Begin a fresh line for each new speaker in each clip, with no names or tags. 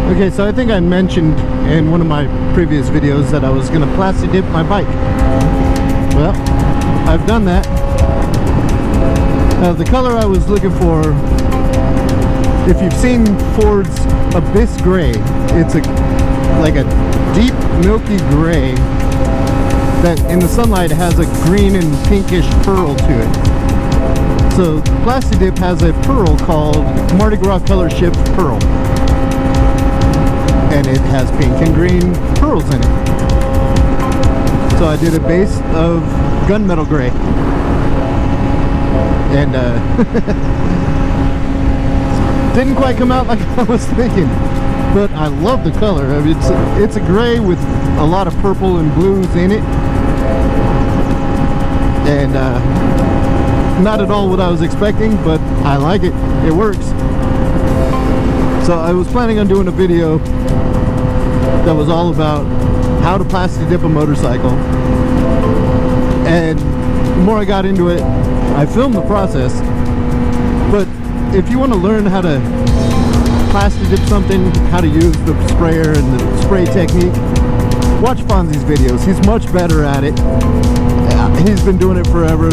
Okay, so I think I mentioned in one of my previous videos that I was going to plasti dip my bike. Well, I've done that. The color I was looking for, if you've seen Ford's Abyss Gray, it's like a deep milky gray that in the sunlight has a green and pinkish pearl to it. So Plasti Dip has a pearl called Mardi Gras Color Shift Pearl, and it has pink and green pearls in it. So I did a base of gunmetal gray, and didn't quite come out like I was thinking, but I love the color. I mean, it's a gray with a lot of purple and blues in it, and not at all what I was expecting, but I like it. It works. So I was planning on doing a video that was all about how to plasti dip a motorcycle, and the more I got into it, I filmed the process. But if you want to learn how to plasti dip something, how to use the sprayer and the spray technique, watch Fonzie's videos. He's much better at it. He's been doing it forever.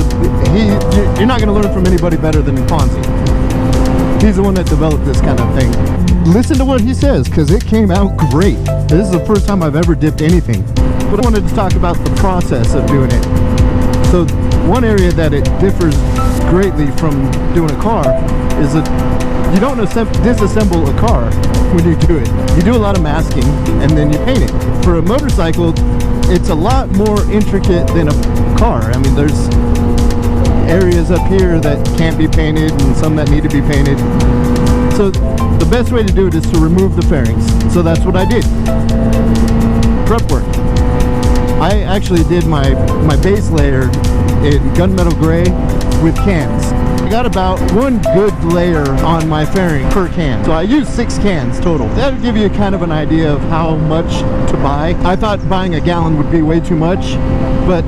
You're not going to learn from anybody better than Fonzie. He's the one that developed this kind of thing. Listen to what he says, because it came out great. This is the first time I've ever dipped anything. But I wanted to talk about the process of doing it. So one area that it differs greatly from doing a car is that you don't disassemble a car when you do it. You do a lot of masking and then you paint it. For a motorcycle, it's a lot more intricate than a car. I mean, there's areas up here that can't be painted and some that need to be painted. So the best way to do it is to remove the fairings. So that's what I did. Prep work. I actually did my base layer in gunmetal gray with cans. I got about one good layer on my fairing per can. So I used 6 cans total. That would give you kind of an idea of how much to buy. I thought buying a gallon would be way too much, but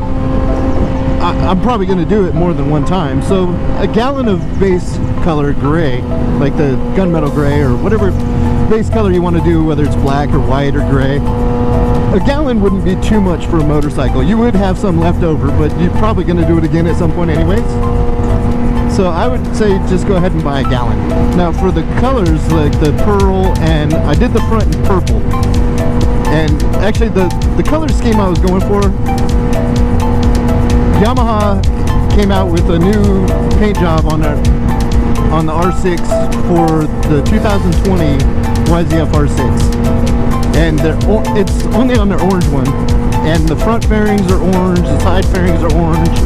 I'm probably going to do it more than one time. So a gallon of base color gray, like the gunmetal gray or whatever base color you want to do, whether it's black or white or gray, a gallon wouldn't be too much for a motorcycle. You would have some left over, but you're probably going to do it again at some point anyways. So I would say just go ahead and buy a gallon. Now for the colors, like the pearl, and I did the front in purple. And actually the color scheme I was going for, Yamaha came out with a new paint job on the R6 for the 2020 YZF-R6. And it's only on their orange one. And the front fairings are orange, the side fairings are orange,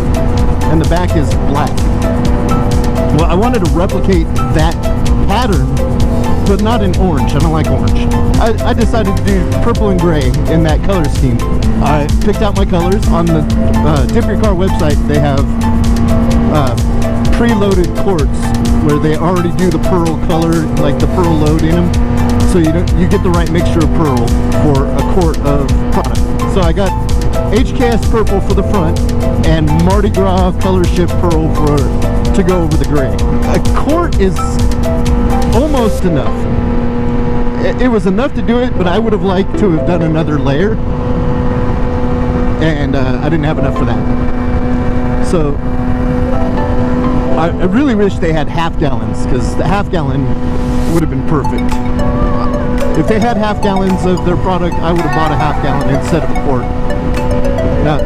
and the back is black. Well, I wanted to replicate that pattern, but not in orange. I don't like orange. I decided to do purple and gray in that color scheme. I picked out my colors. On the Tip Your Car website, they have preloaded quarts where they already do the pearl color, like the pearl load in them. So you get the right mixture of pearl for a quart of product. So I got HKS purple for the front and Mardi Gras color shift pearl to go over the gray. A quart is almost enough. It was enough to do it, but I would have liked to have done another layer, and I didn't have enough for that. So I really wish they had half gallons, because the half gallon would have been perfect. If they had half gallons of their product, I would have bought a half gallon instead of a quart. Now,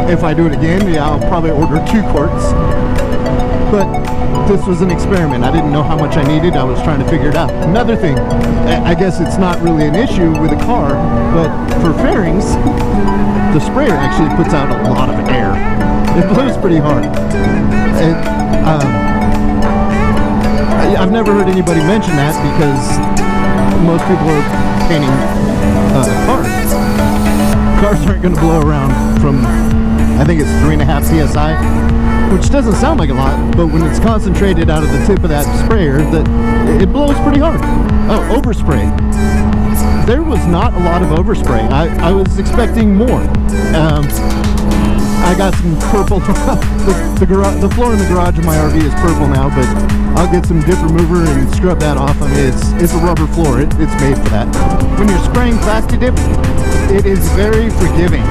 if I do it again, yeah, I'll probably order 2 quarts. But this was an experiment. I didn't know how much I needed. I was trying to figure it out. Another thing, I guess it's not really an issue with a car, but for fairings, the sprayer actually puts out a lot of air. It blows pretty hard. I've never heard anybody mention that because most people are painting cars. Cars aren't going to blow around from, I think it's 3.5 psi. which doesn't sound like a lot, but when it's concentrated out of the tip of that sprayer, it blows pretty hard. Oh, overspray. There was not a lot of overspray. I was expecting more. I got some purple. The floor in the garage of my RV is purple now, but I'll get some dip remover and scrub that off. I mean, it's a rubber floor. It's made for that. When you're spraying Plasti Dip, it is very forgiving.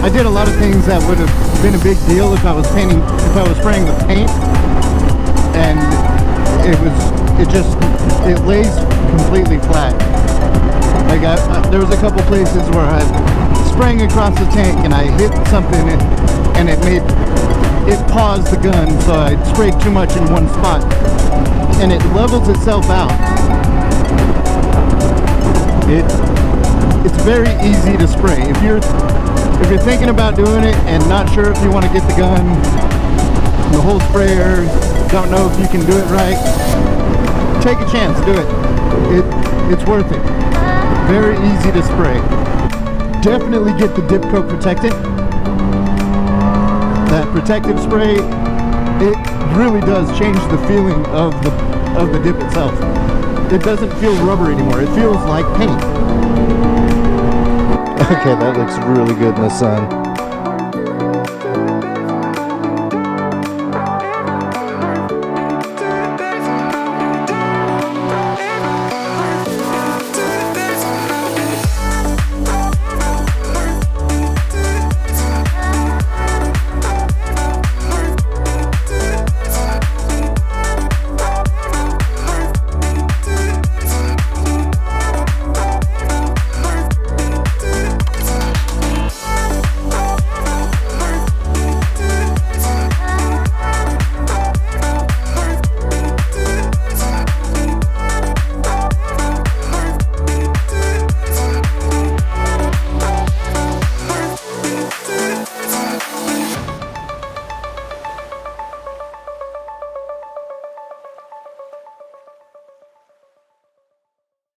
I did a lot of things that would have been a big deal if I was spraying with paint, and it lays completely flat. Like there was a couple places where I spraying across the tank and I hit something and it paused the gun, so I sprayed too much in one spot and it levels itself out. It's very easy to spray. If you're thinking about doing it and not sure if you want to get the gun, the whole sprayer, don't know if you can do it right, take a chance, do it. It's worth it. Very easy to spray. Definitely get the dip coat protectant. That protective spray, it really does change the feeling of the dip itself. It doesn't feel rubber anymore. It feels like paint. Okay, that looks really good in the sun.